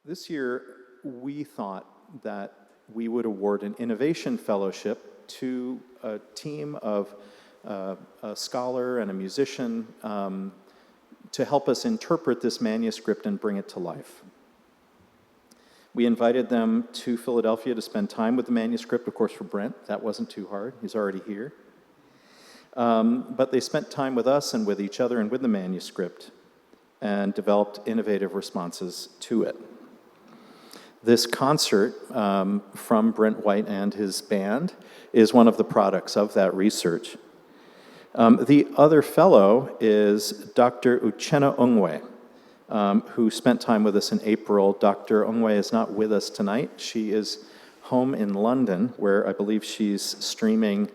This year, we thought that we would award an innovation fellowship to a team of a scholar and a musician to help us interpret this manuscript and bring it to life. We invited them to Philadelphia to spend time with the manuscript, of course, for Brent. That wasn't too hard. He's already here. But they spent time with us and with each other and with the manuscript and developed innovative responses to it. This concert from Brent White and his band is one of the products of that research. The other fellow is Dr. Uchenna Ongwe, who spent time with us in April. Dr. Ongwe is not with us tonight. She is home in London, where I believe she's streaming,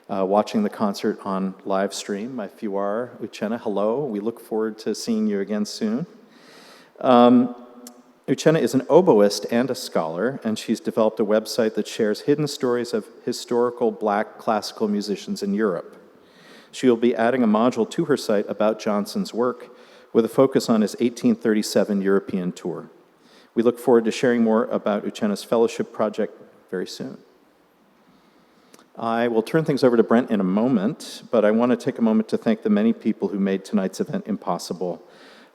watching the concert on live stream. If you are, Uchenna, hello. We look forward to seeing you again soon. Uchenna is an oboist and a scholar, and she's developed a website that shares hidden stories of historical Black classical musicians in Europe. She will be adding a module to her site about Johnson's work with a focus on his 1837 European tour. We look forward to sharing more about Uchenna's fellowship project very soon. I will turn things over to Brent in a moment, but I want to take a moment to thank the many people who made tonight's event impossible,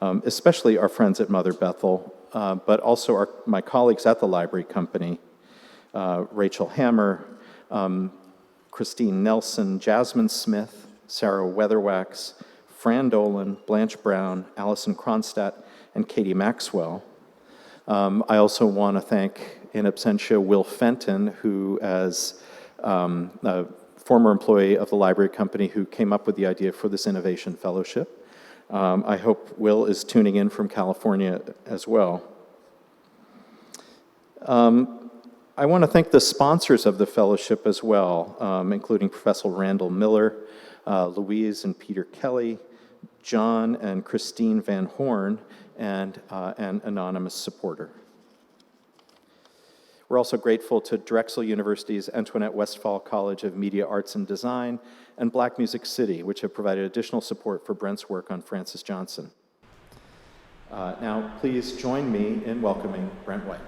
especially our friends at Mother Bethel, but also my colleagues at the Library Company, Rachel Hammer, Christine Nelson, Jasmine Smith, Sarah Weatherwax, Fran Dolan, Blanche Brown, Allison Kronstadt, and Katie Maxwell. I also want to thank, in absentia, Will Fenton, who, as a former employee of the Library Company, who came up with the idea for this innovation fellowship. I hope Will is tuning in from California as well. I want to thank the sponsors of the fellowship as well, including Professor Randall Miller, Louise and Peter Kelly, John and Christine Van Horn, and an anonymous supporter. We're also grateful to Drexel University's Antoinette Westphal College of Media Arts and Design and Black Music City, which have provided additional support for Brent's work on Francis Johnson. Now, please join me in welcoming Brent White.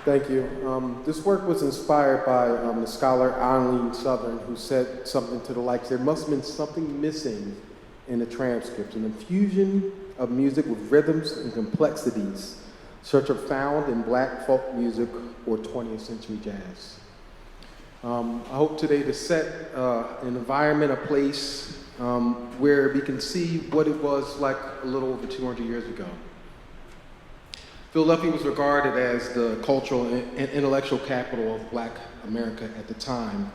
Thank you. This work was inspired by the scholar Eileen Southern, who said something to the likes, there must have been something missing in the transcripts, an infusion of music with rhythms and complexities, such are found in Black folk music or 20th century jazz. I hope today to set an environment, a place where we can see what it was like a little over 200 years ago. Philadelphia was regarded as the cultural and intellectual capital of Black America at the time,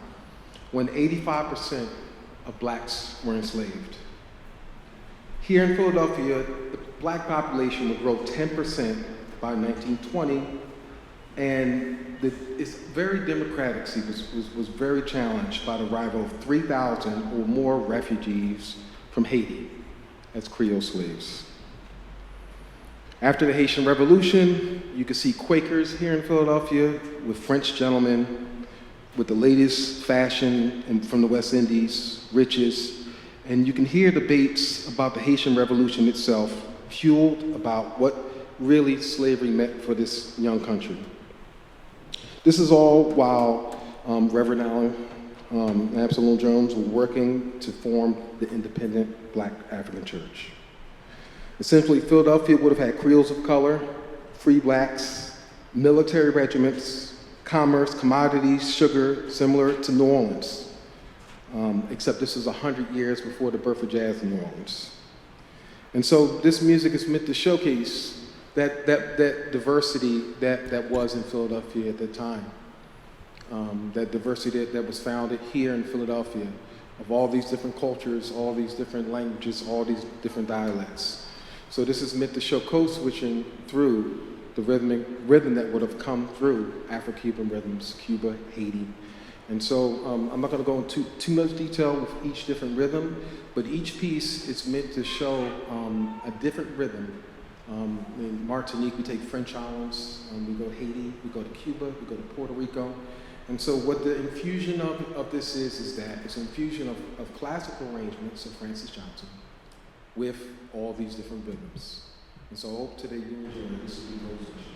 when 85% of Blacks were enslaved. Here in Philadelphia, the Black population would grow 10% by 1920, and its very democracy was very challenged by the arrival of 3,000 or more refugees from Haiti as Creole slaves. After the Haitian Revolution, you could see Quakers here in Philadelphia with French gentlemen with the latest fashion from the West Indies, riches, and you can hear debates about the Haitian Revolution itself, fueled about what really slavery meant for this young country. This is all while Reverend Allen and Absalom Jones were working to form the independent Black African Church. Essentially, Philadelphia would have had Creoles of color, free Blacks, military regiments, commerce, commodities, sugar, similar to New Orleans, except this is 100 years before the birth of jazz in New Orleans. And so this music is meant to showcase that diversity that was in Philadelphia at the time, that diversity that was founded here in Philadelphia, of all these different cultures, all these different languages, all these different dialects. So this is meant to show code switching through the rhythm that would have come through Afro-Cuban rhythms, Cuba, Haiti. And so I'm not gonna go into too much detail with each different rhythm, but each piece is meant to show a different rhythm. In Martinique, we take French islands, we go to Haiti, we go to Cuba, we go to Puerto Rico, And so what the infusion of this is that it's an infusion of classical arrangements of Francis Johnson with all these different rhythms. And so I hope today you enjoy this composition.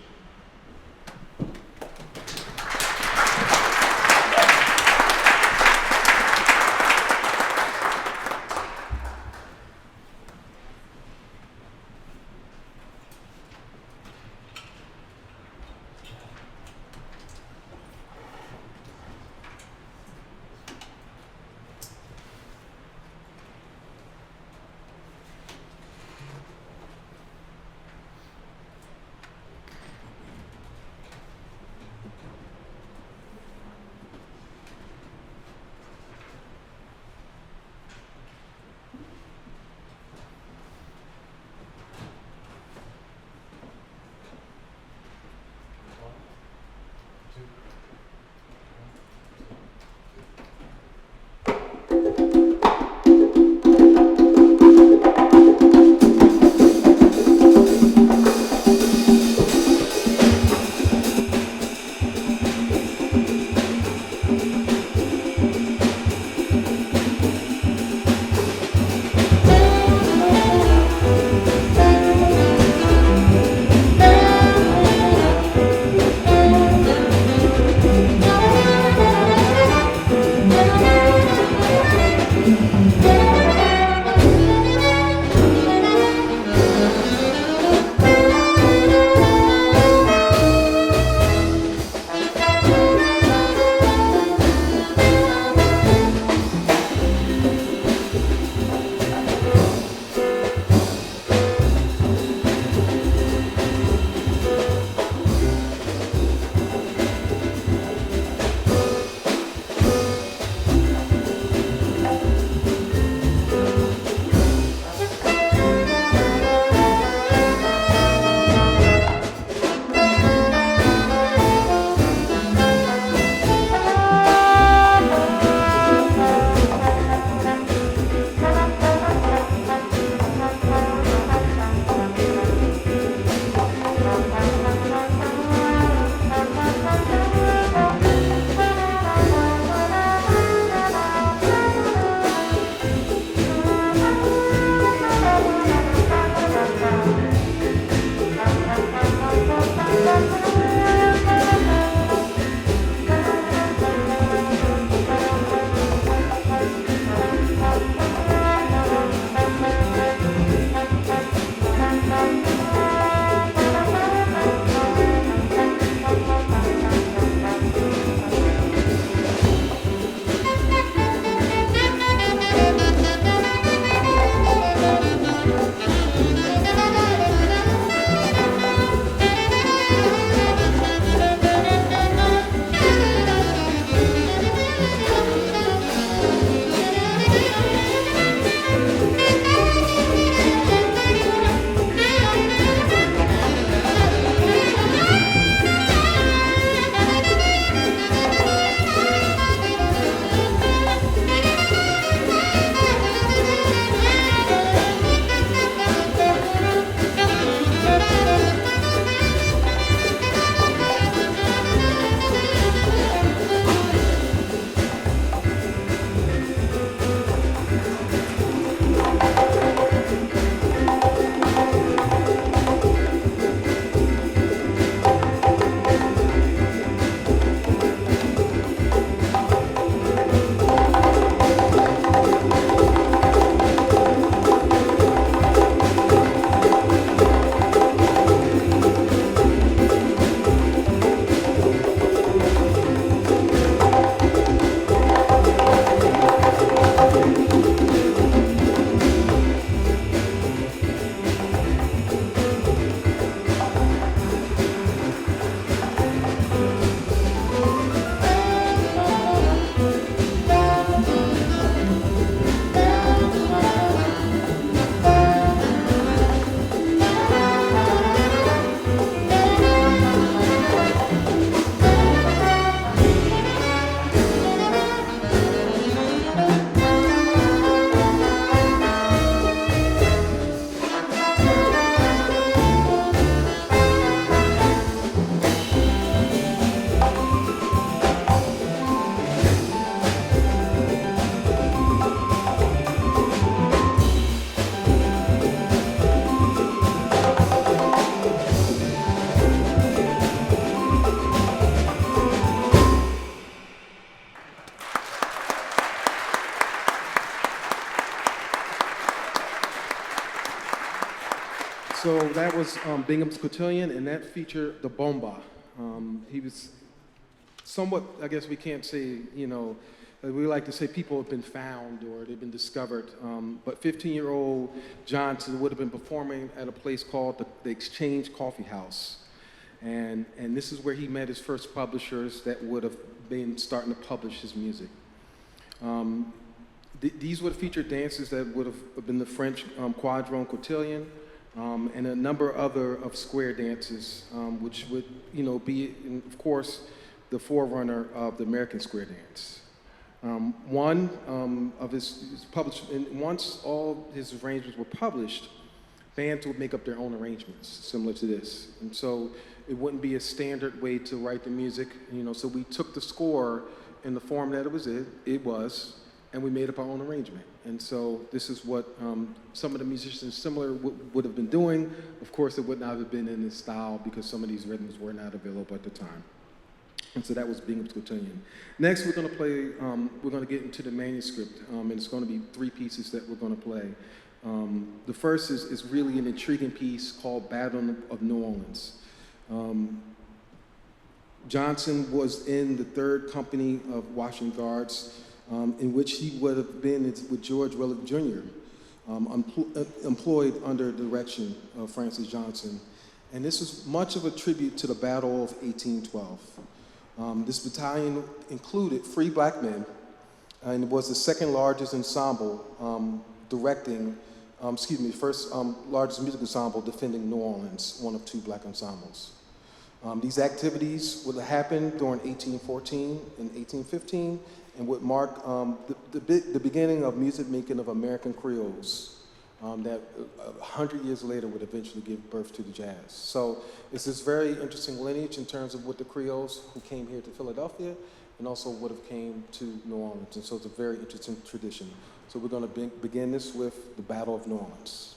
So that was Bingham's Cotillion, and that featured the bomba. He was somewhat, I guess we can't say, we like to say people have been found or they've been discovered, but 15-year-old Johnson would have been performing at a place called the Exchange Coffee House. And this is where he met his first publishers that would have been starting to publish his music. These would have featured dances that would have been the French quadrone cotillion, and a number of square dances, which would, be, of course, the forerunner of the American square dance. One of his published, and once all his arrangements were published, bands would make up their own arrangements, similar to this. And so it wouldn't be a standard way to write the music, so we took the score in the form that it was, and we made up our own arrangement. And so this is what some of the musicians similar would have been doing. Of course, it would not have been in this style because some of these rhythms were not available at the time. And so that was Bingham's Cotillion. Next, we're going to play, we're going to get into the manuscript, and it's going to be 3 pieces that we're going to play. The first is really an intriguing piece called Battle of New Orleans. Johnson was in the 3rd Company of Washington Guards, in which he would have been with George Willock Jr., employed under the direction of Francis Johnson. And this is much of a tribute to the Battle of 1812. This battalion included free black men, and it was the 2nd largest ensemble first largest music ensemble defending New Orleans, one of 2 black ensembles. These activities would happen during 1814 and 1815 and would mark the beginning of music making of American Creoles that 100 years later would eventually give birth to the jazz. So it's this very interesting lineage in terms of what the Creoles who came here to Philadelphia and also would have came to New Orleans. And so it's a very interesting tradition. So we're going to begin this with the Battle of New Orleans.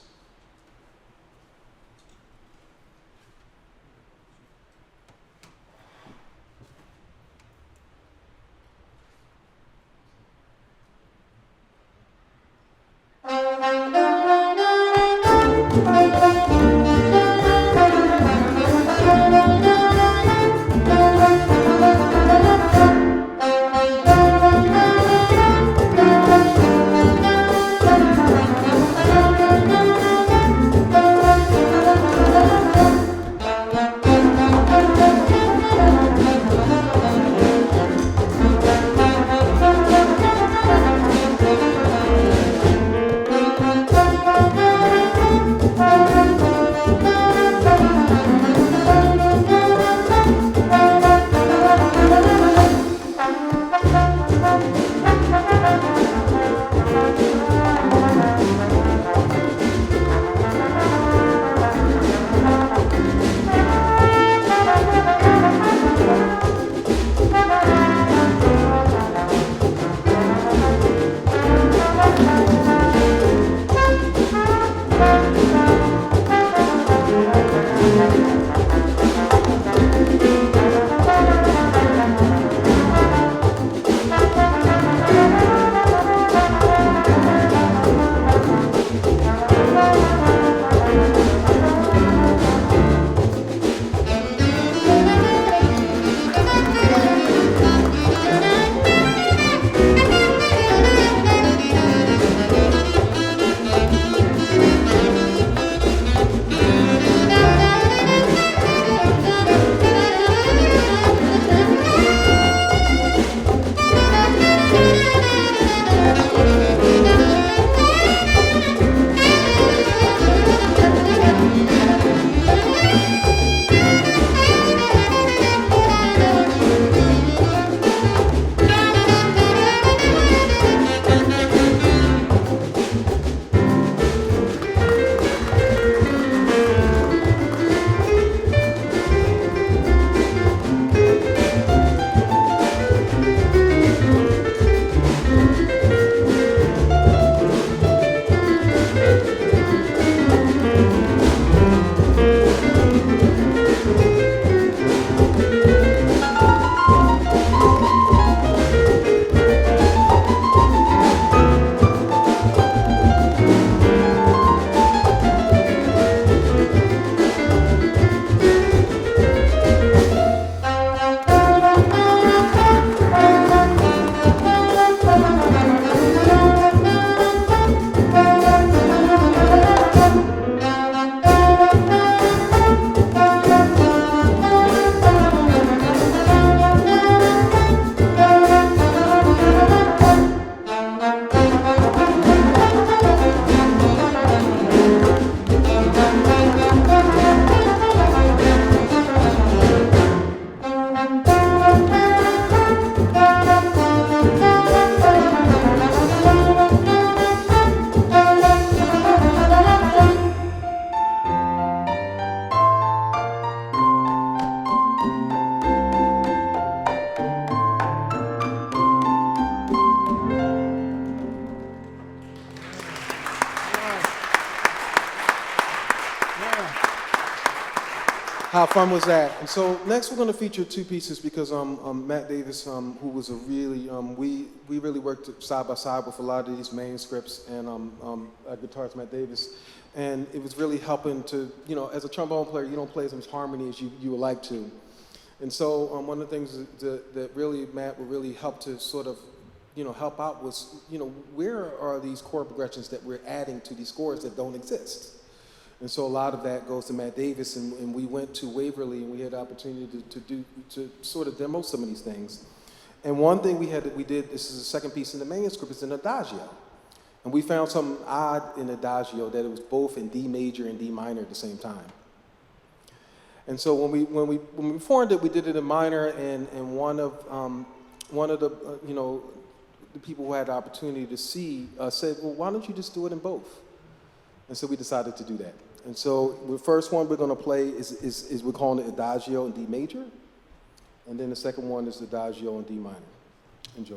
How fun was that? And so next we're going to feature two pieces because Matt Davis, who was a really, we really worked side by side with a lot of these manuscripts, and our guitarist Matt Davis, and it was really helping to, as a trombone player, you don't play as much harmony as you would like to. And so one of the things that really Matt would really help to sort of, help out was, where are these chord progressions that we're adding to these scores that don't exist? And so a lot of that goes to Matt Davis, and we went to Waverly, and we had the opportunity to sort of demo some of these things. And one thing we did, this is the second piece in the manuscript, is an adagio. And we found something odd in adagio, that it was both in D major and D minor at the same time. And so when we formed it, we did it in minor, and one of the the people who had the opportunity to see said, well, why don't you just do it in both? And so we decided to do that. And so the first one we're going to play is we're calling it Adagio in D major. And then the second one is Adagio in D minor. Enjoy.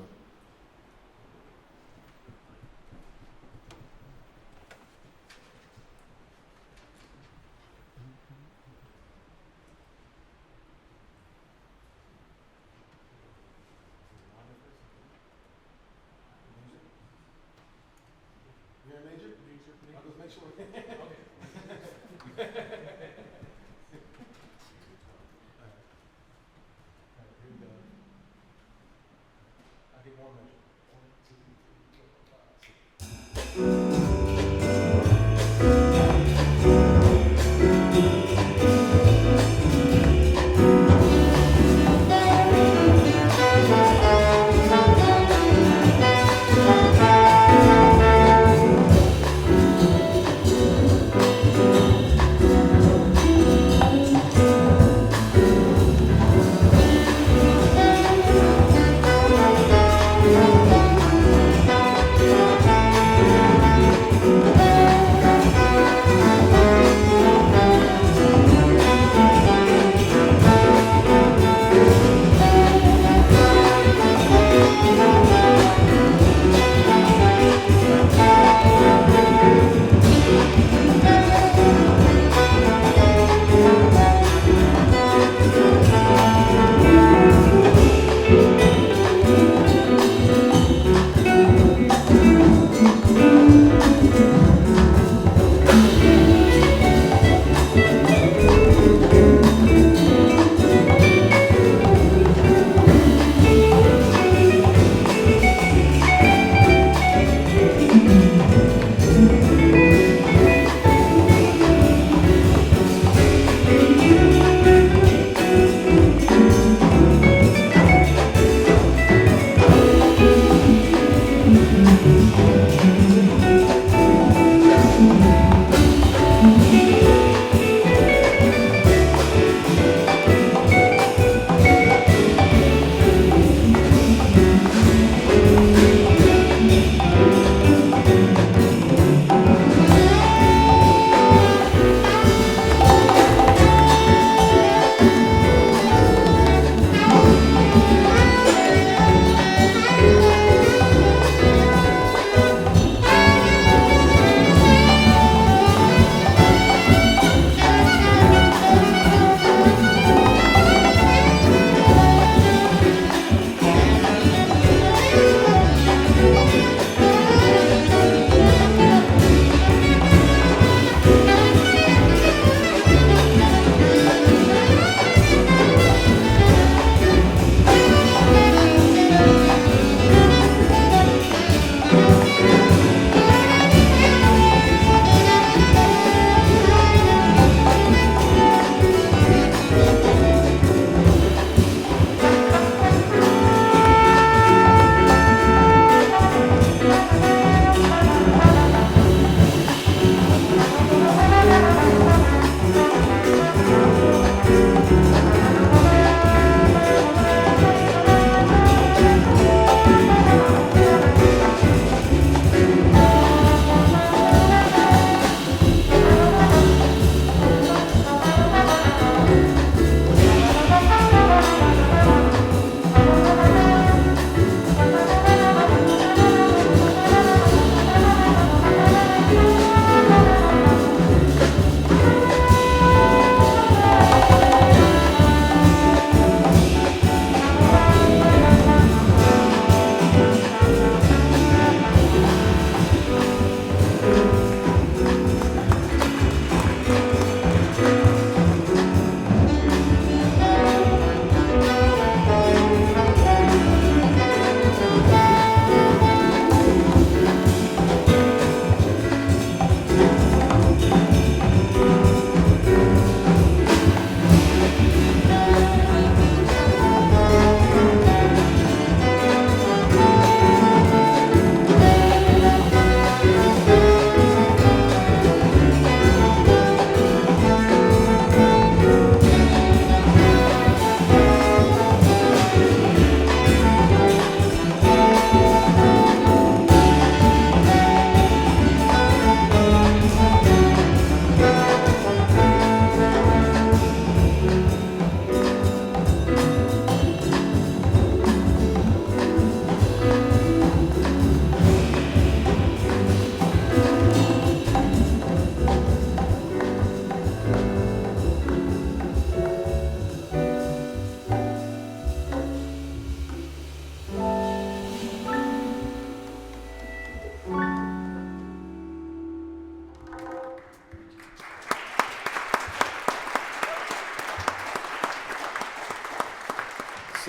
You're in major? I'll just make sure.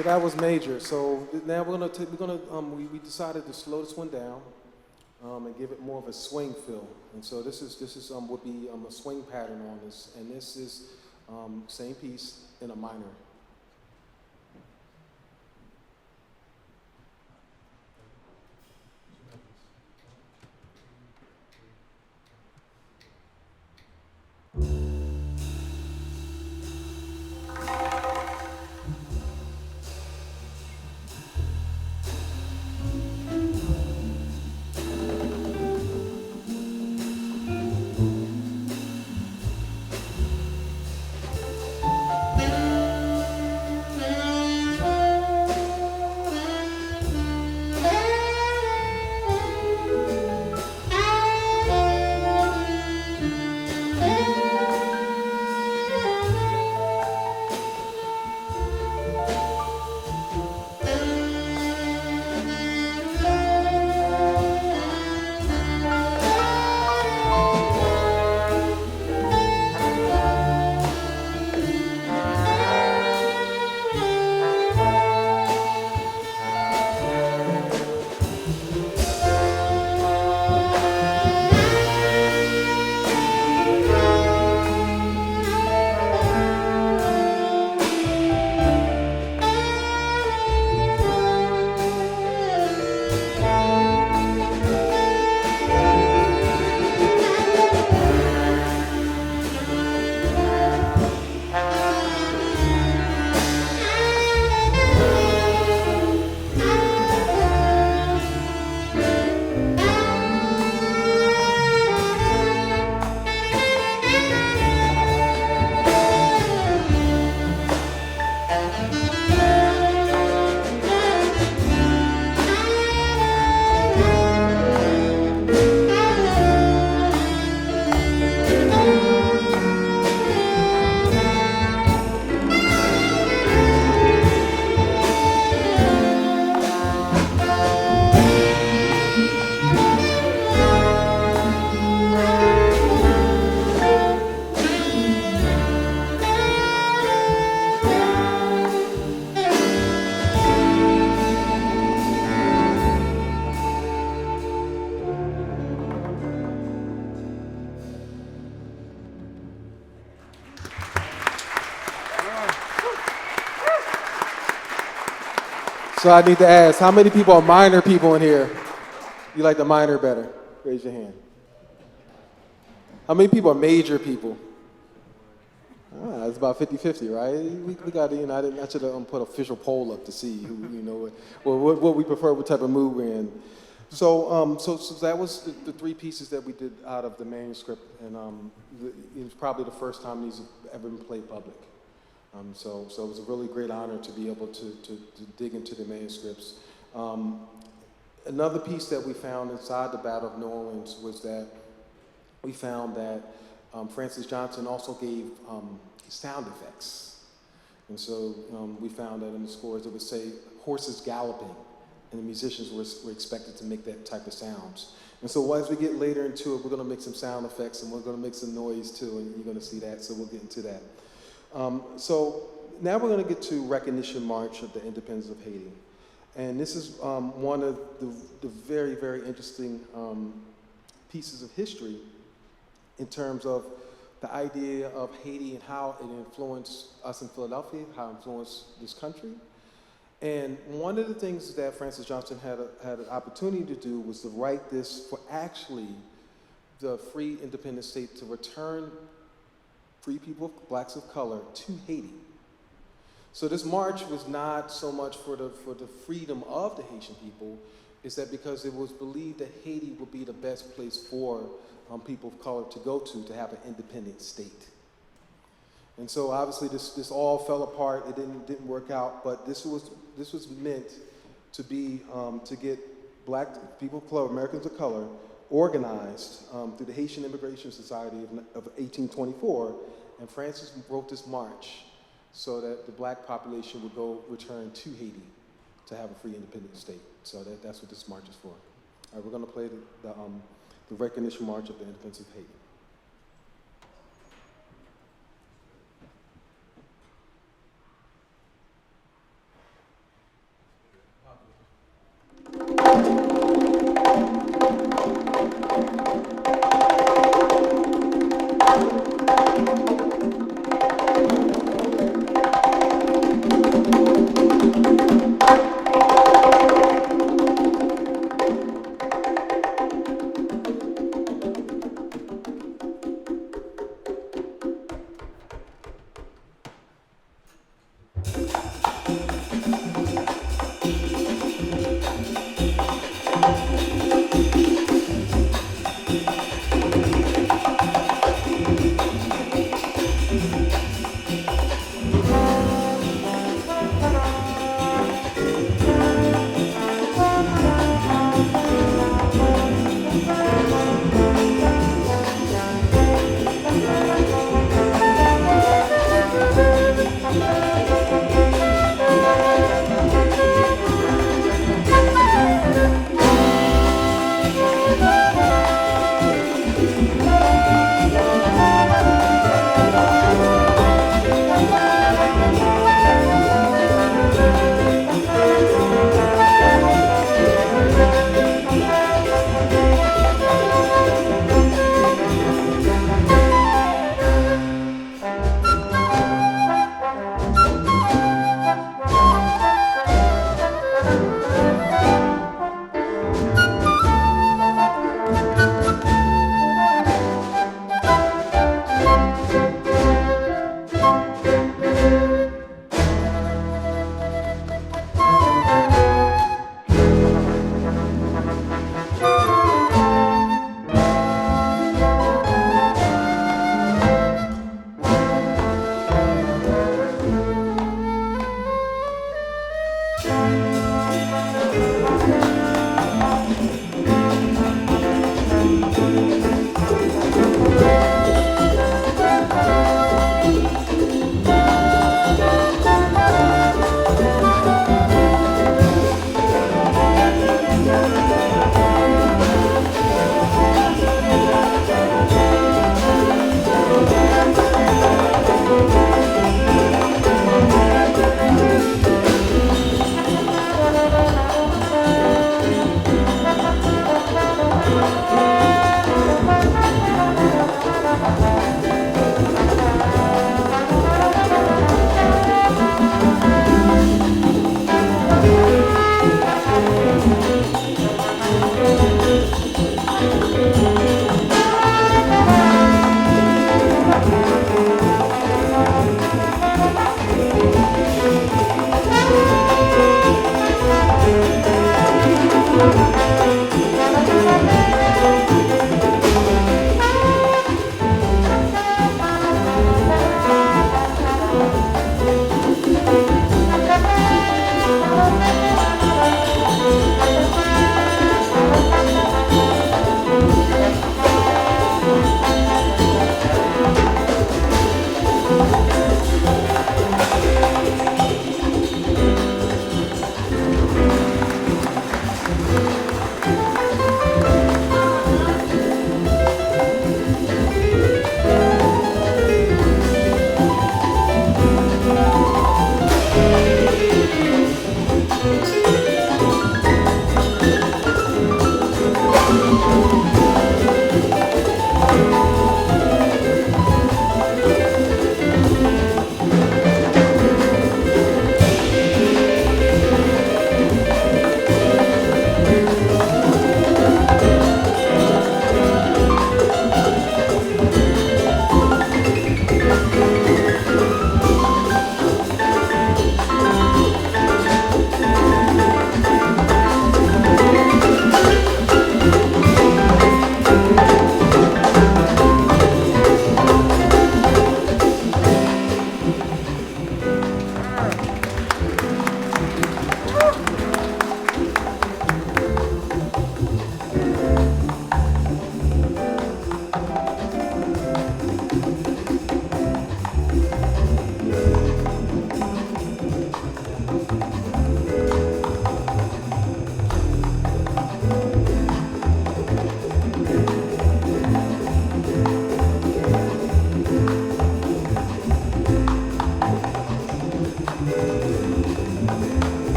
So that was major. So now we decided to slow this one down and give it more of a swing feel. And so this is would be a swing pattern on this, and this is same piece in a minor. So I need to ask, how many people are minor people in here? You like the minor better? Raise your hand. How many people are major people? It's about 50-50, right? We got to, I should have put an official poll up to see who, what we prefer, what type of mood we're in. So that was the three pieces that we did out of the manuscript, and it was probably the first time these have ever been played public. So it was a really great honor to be able to dig into the manuscripts. Another piece that we found inside the Battle of New Orleans was that we found that Francis Johnson also gave sound effects. And so we found that in the scores it would say horses galloping, and the musicians were expected to make that type of sounds. And so as we get later into it, we're going to make some sound effects, and we're going to make some noise too, and you're going to see that, so we'll get into that. So now we're going to get to Recognition March of the Independence of Haiti. And this is one of the very, very interesting pieces of history in terms of the idea of Haiti and how it influenced us in Philadelphia, how it influenced this country. And one of the things that Francis Johnson had an opportunity to do was to write this for actually the free independent state to return free people, blacks of color, to Haiti. So this march was not so much for the freedom of the Haitian people, it's that because it was believed that Haiti would be the best place for people of color to go to have an independent state. And so obviously this all fell apart. It didn't work out, but this was meant to be to get black people of color, Americans of color, organized through the Haitian Immigration Society of 1824, and Francis wrote this march so that the black population would return to Haiti to have a free independent state. So that's what this march is for. All right, we're going to play the Recognition March of the Independence of Haiti.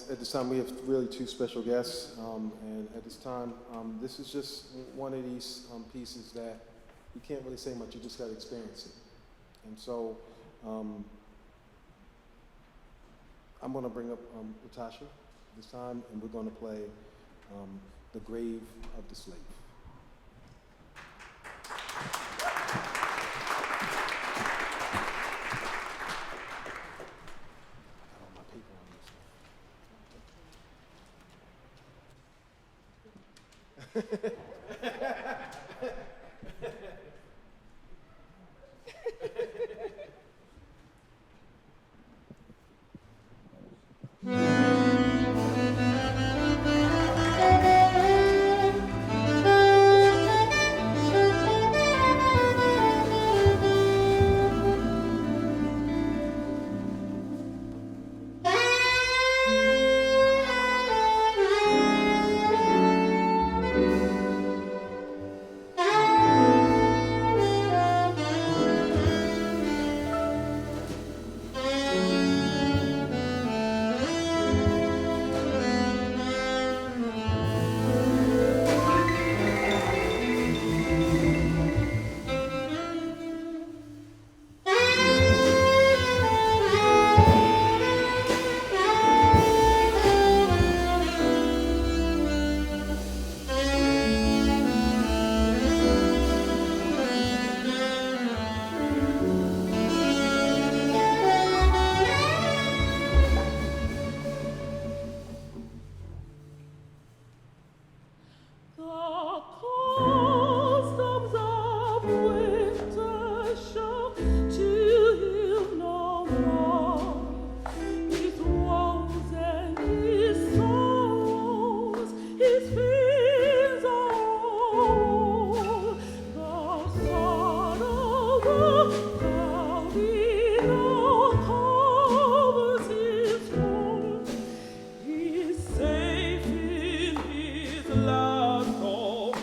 At this time, we have really two special guests, and at this time, this is just one of these pieces that you can't really say much, you just got to experience it. And so, I'm going to bring up Latasha this time, and we're going to play The Grave of the Slave. customs of winter show to him no more. His woes and his sorrows, his fears are all. The son of the cloudy now covers his throne. He's safe in his last home.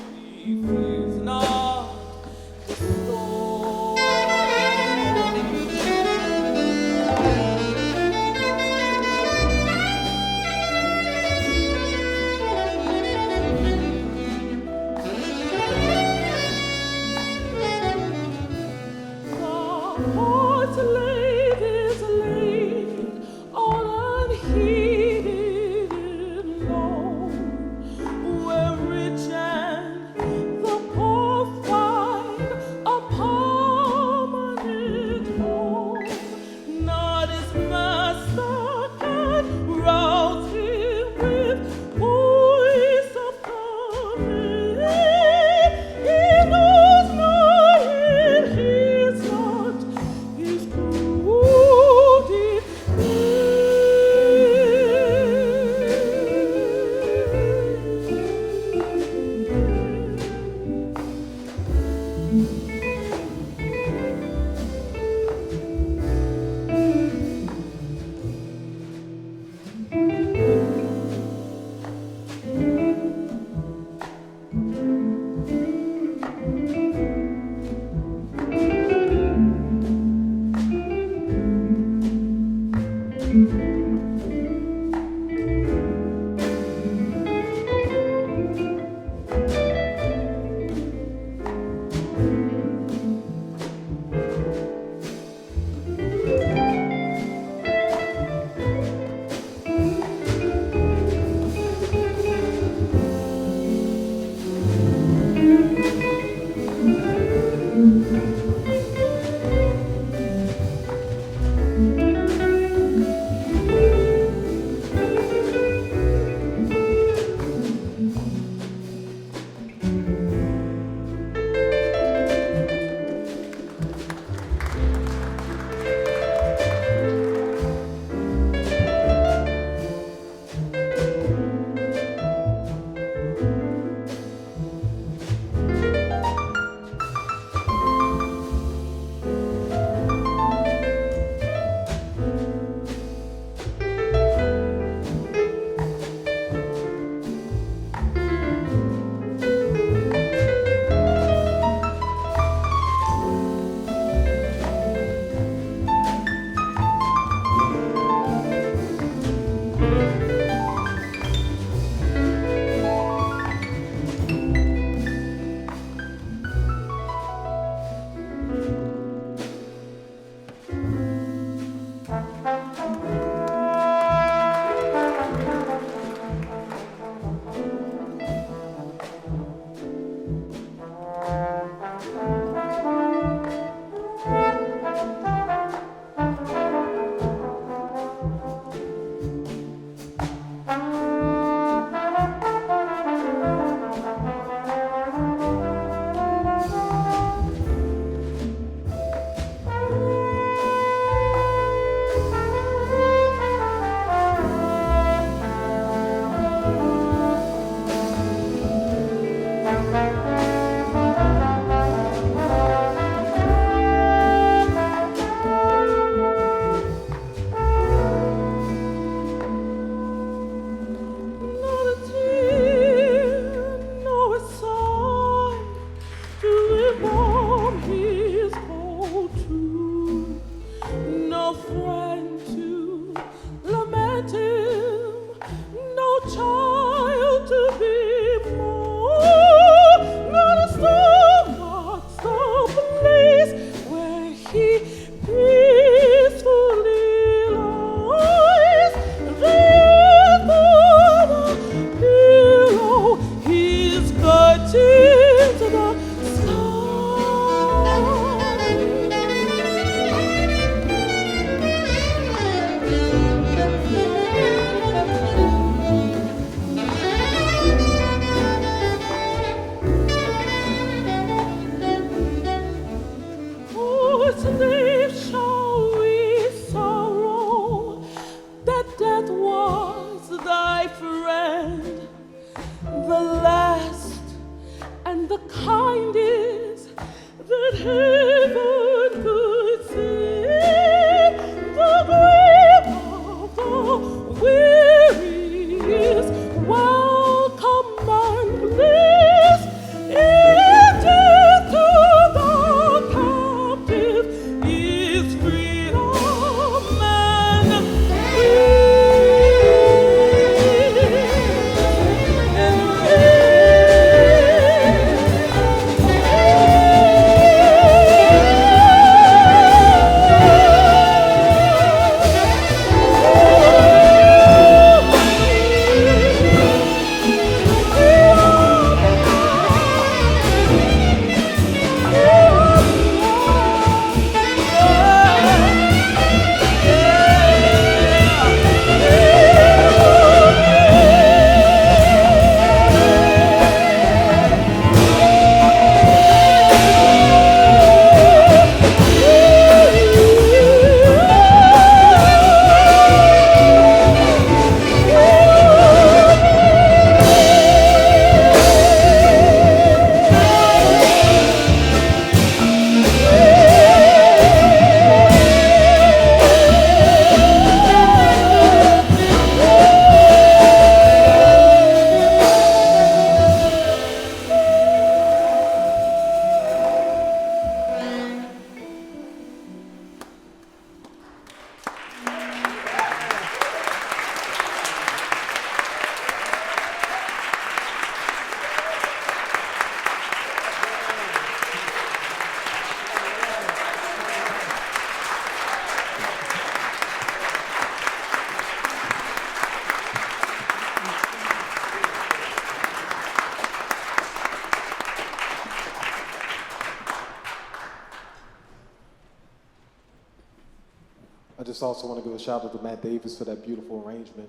just also want to give a shout out to Matt Davis for that beautiful arrangement.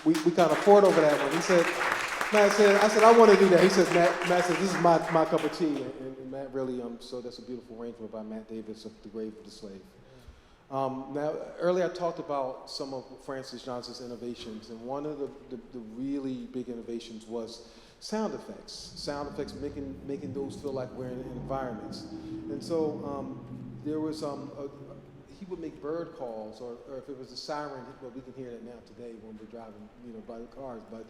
We kind of poured over that one. He said, I said, I want to do that. He said, Matt said, this is my cup of tea. And Matt really, so that's a beautiful arrangement by Matt Davis of The Grave of the Slave. Now, earlier I talked about some of Francis Johnson's innovations, and one of the really big innovations was sound effects, making those feel like we're in environments. And so there was, he would make bird calls, or if it was a siren, well, we can hear that now today when we're driving, by the cars, but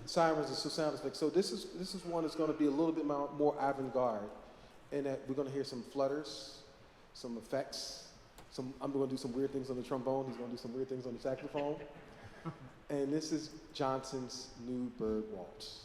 sirens and sound effects. So this is one that's gonna be a little bit more avant-garde, in that we're gonna hear some flutters, some effects, I'm going to do some weird things on the trombone. He's going to do some weird things on the saxophone. And this is Johnson's New Bird Waltz.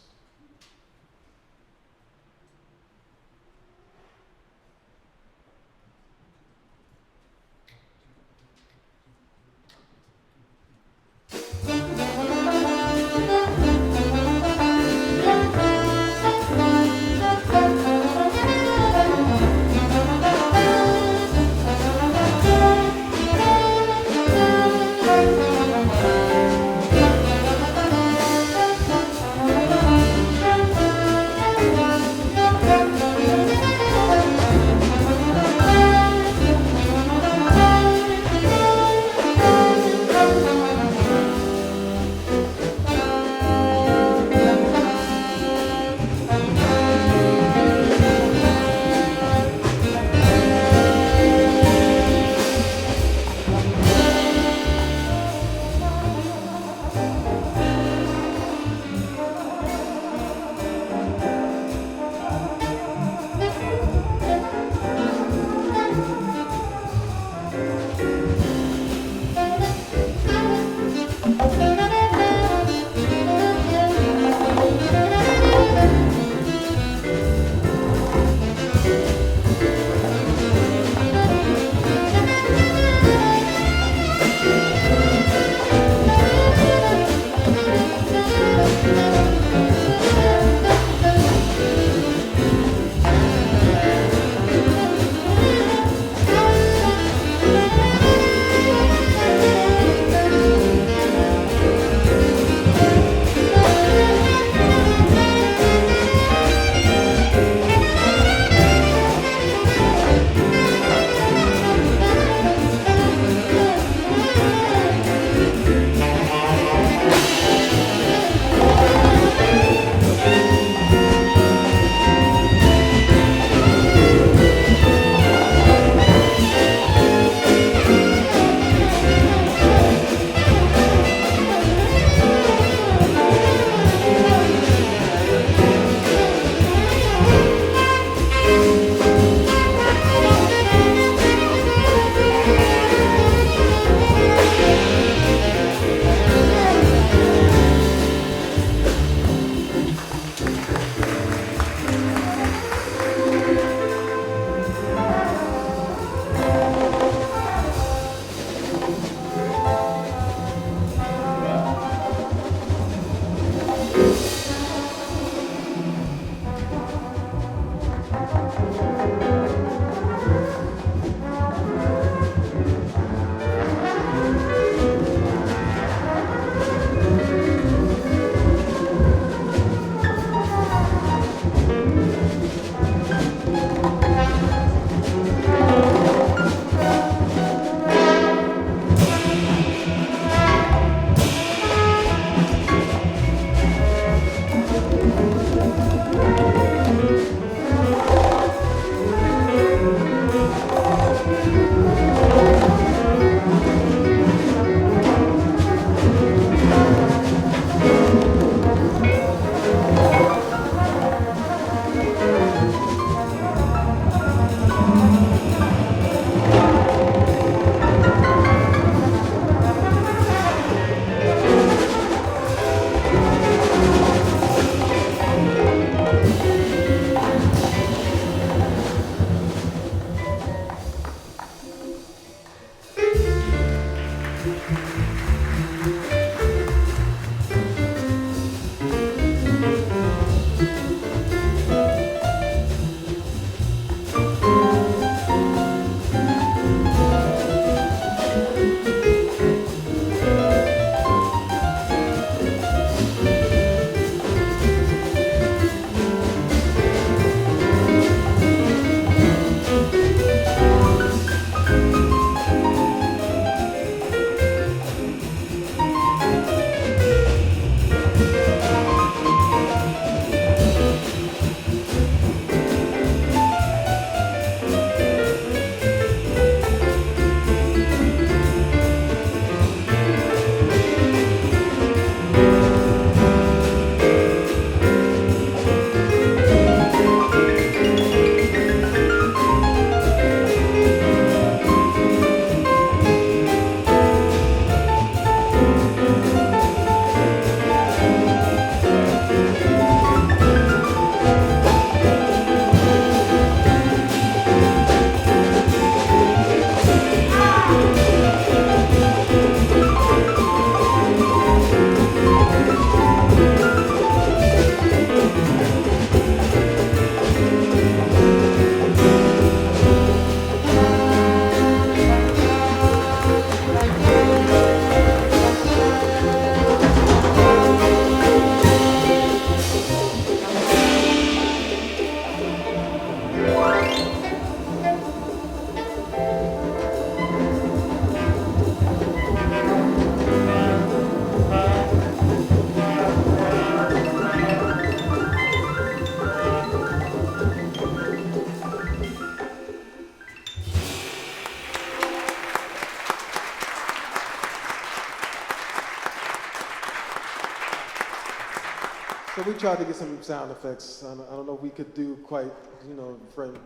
tried to get some sound effects. I don't know if we could do quite,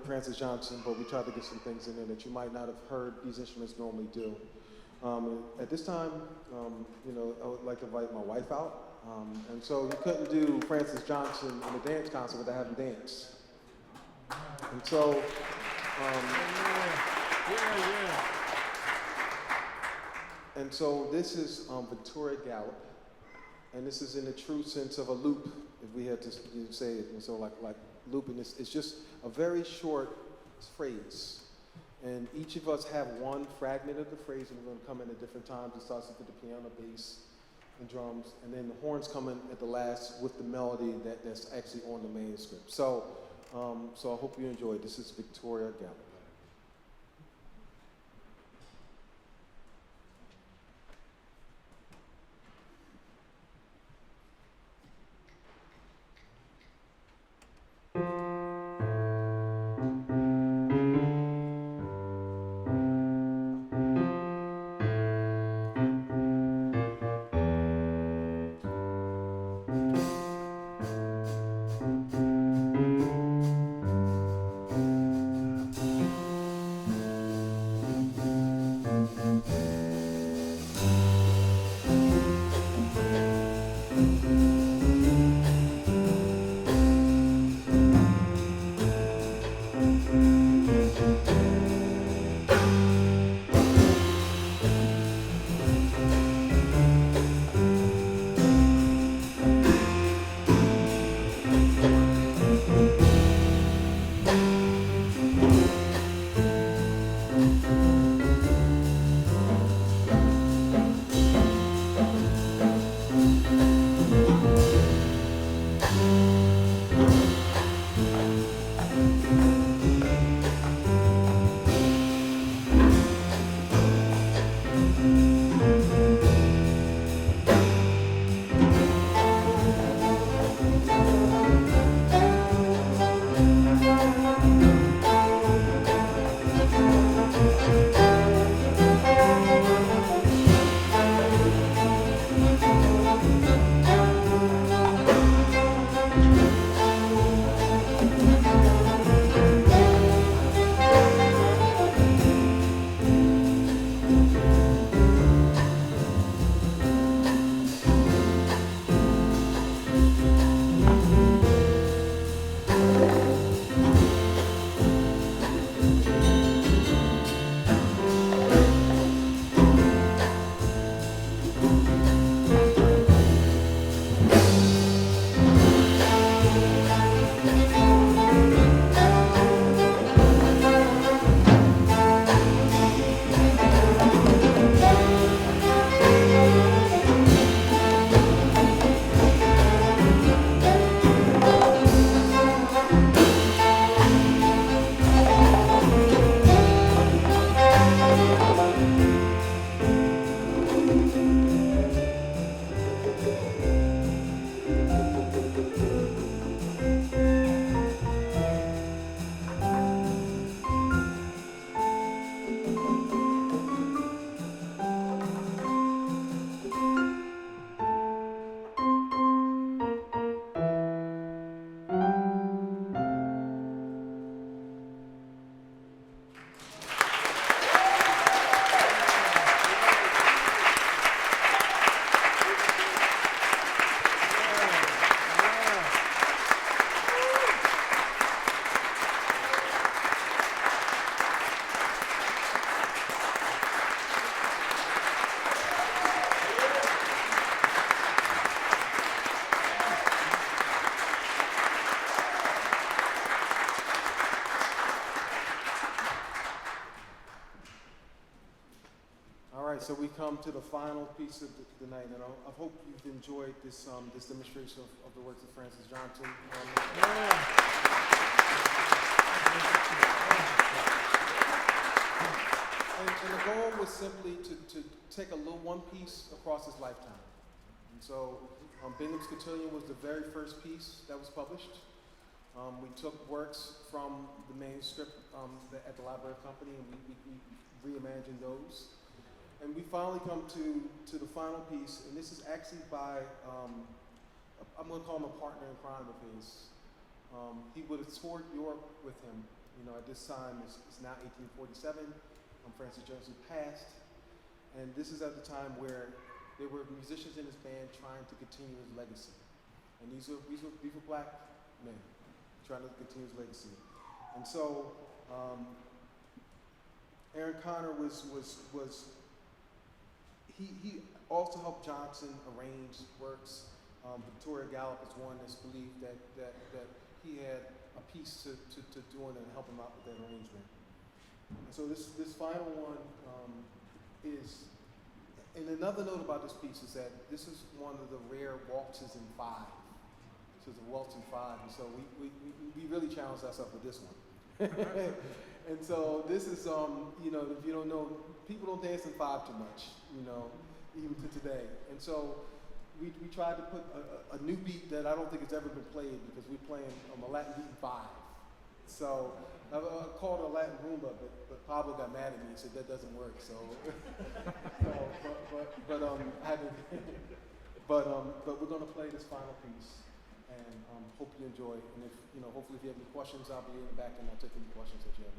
Francis Johnson, but we tried to get some things in there that you might not have heard these instruments normally do. At this time, I would like to invite my wife out. And so you couldn't do Francis Johnson in a dance concert without having dance. And so, and so this is Victoria Gallup, and this is in the true sense of a loop, if we had to say it. And so like looping, it's just a very short phrase. And each of us have one fragment of the phrase, and we're going to come in at different times. It starts with the piano, bass, and drums, and then the horns come in at the last with the melody that's actually on the manuscript. So I hope you enjoy. This is Victoria Gallup. So we come to the final piece of the night, and I hope you've enjoyed this this demonstration of the works of Francis Johnson. And the goal was simply to take a little one piece across his lifetime. And so Bingham's Cotillion was the very first piece that was published. We took works from the manuscript at the Library of Company, and we reimagined those. And we finally come to the final piece, and this is actually by I'm going to call him a partner in crime of his. He would have toured Europe with him. You know, at this time, it's now 1847. Francis Jones had passed. And this is at the time where there were musicians in his band trying to continue his legacy. And these were black men trying to continue his legacy. And so Aaron Connor he also helped Johnson arrange works. Victoria Gallup is one that's believed that he had a piece to doing and help him out with that arrangement. And so this final one is, and another note about this piece is that this is one of the rare waltzes in five. This is a waltz in five, and so we really challenged ourselves with this one. And so this is, you know, if you don't know, people don't dance in five too much, you know, even to today. And so we tried to put a new beat that I don't think has ever been played because we're playing a Latin beat in five. So I called it a Latin rumba, but Pablo got mad at me and said that doesn't work. So, but we're going to play this final piece, and hope you enjoy. And if you know, hopefully, if you have any questions, I'll be in the back and I'll take any questions that you have.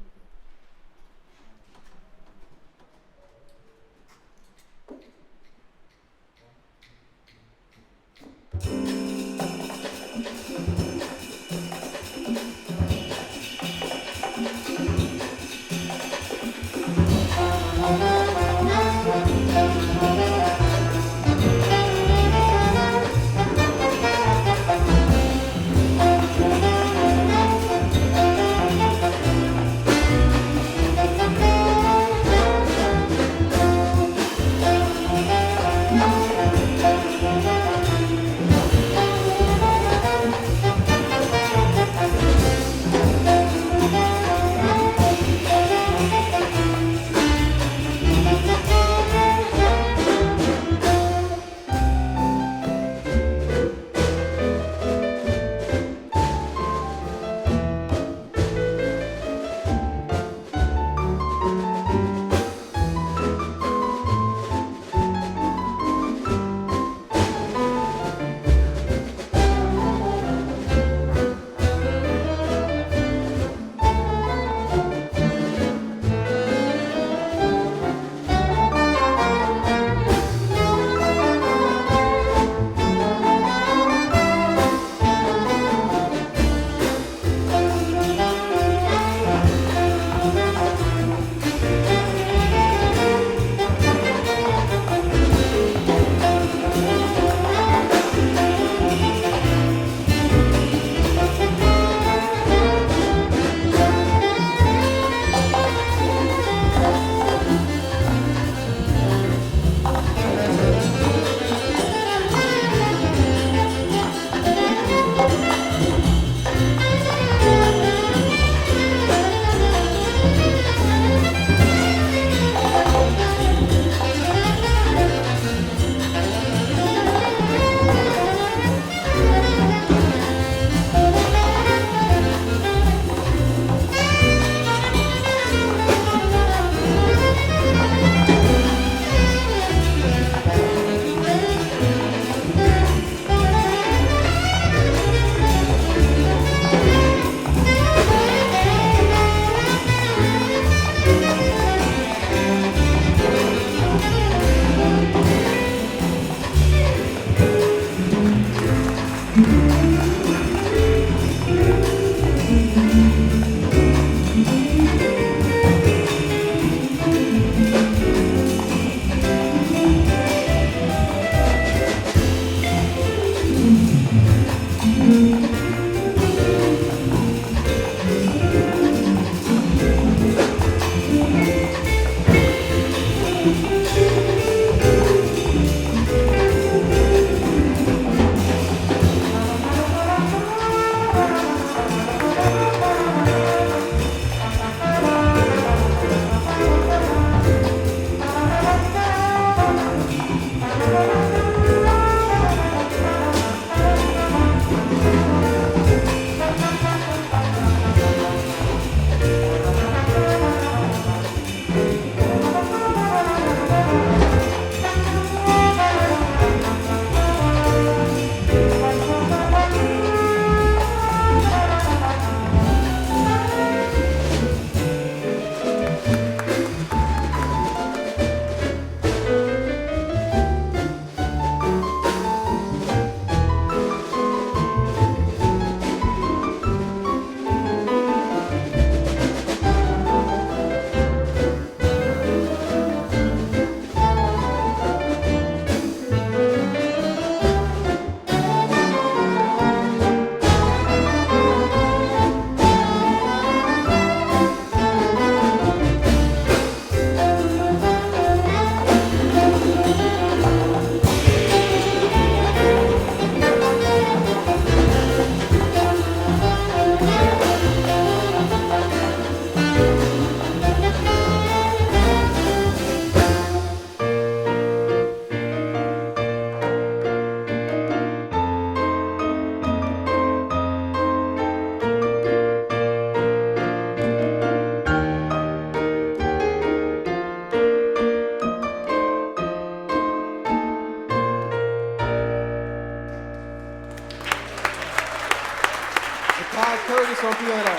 Todd Curtis on piano.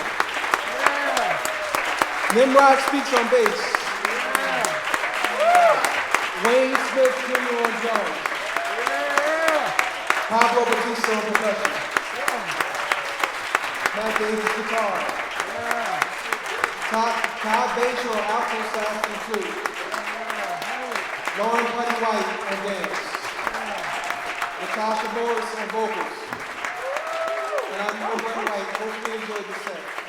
Nimrod speaks on bass. Wayne Smith Jr. on drums. Pablo Batista on percussion. Matt Davis guitar. Todd Baker on alto sax and flute. Lauren Putty White on dance. Natasha Morris on vocals. And I'm Brent White. Hope you enjoyed the set.